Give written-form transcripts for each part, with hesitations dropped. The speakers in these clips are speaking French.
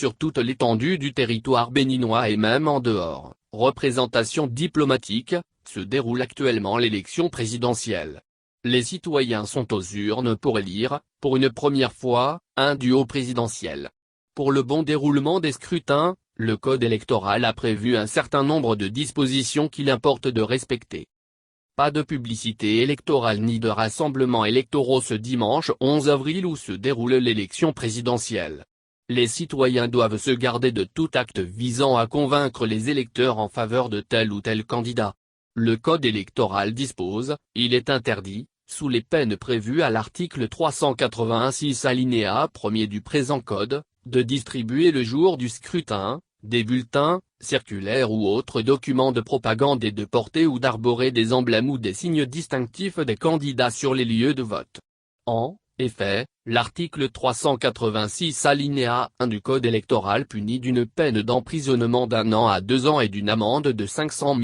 sur toute l'étendue du territoire béninois et même en dehors. Représentation diplomatique, se déroule actuellement l'élection présidentielle. Les citoyens sont aux urnes pour élire, pour une première fois, un duo présidentiel. Pour le bon déroulement des scrutins, le code électoral a prévu un certain nombre de dispositions qu'il importe de respecter. Pas de publicité électorale ni de rassemblements électoraux ce dimanche 11 avril où se déroule l'élection présidentielle. Les citoyens doivent se garder de tout acte visant à convaincre les électeurs en faveur de tel ou tel candidat. Le code électoral dispose, il est interdit, sous les peines prévues à l'article 386 alinéa 1er du présent code, de distribuer le jour du scrutin, des bulletins, circulaires ou autres documents de propagande et de porter ou d'arborer des emblèmes ou des signes distinctifs des candidats sur les lieux de vote. En effet, l'article 386 alinéa 1 du Code électoral punit d'une peine d'emprisonnement d'1 an à 2 ans et d'une amende de 500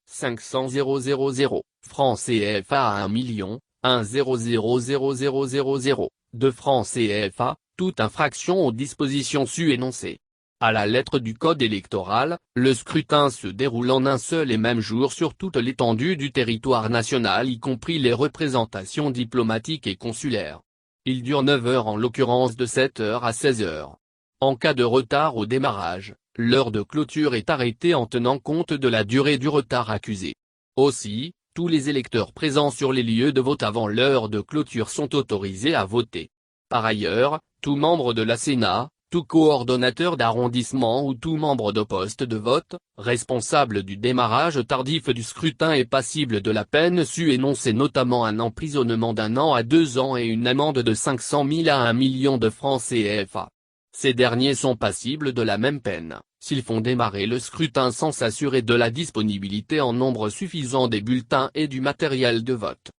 500 000 francs CFA à 1 million, 1,00000 de francs CFA, toute infraction aux dispositions su-énoncées. À la lettre du Code électoral, le scrutin se déroule en un seul et même jour sur toute l'étendue du territoire national y compris les représentations diplomatiques et consulaires. Il dure 9 heures en l'occurrence de 7 heures à 16 heures. En cas de retard au démarrage, l'heure de clôture est arrêtée en tenant compte de la durée du retard accusé. Aussi, tous les électeurs présents sur les lieux de vote avant l'heure de clôture sont autorisés à voter. Par ailleurs, tout membre de la Sénat, tout coordonnateur d'arrondissement ou tout membre de poste de vote, responsable du démarrage tardif du scrutin est passible de la peine su-énoncée notamment un emprisonnement d'1 an à 2 ans et une amende de 500 000 à 1 million de francs CFA. Ces derniers sont passibles de la même peine, s'ils font démarrer le scrutin sans s'assurer de la disponibilité en nombre suffisant des bulletins et du matériel de vote.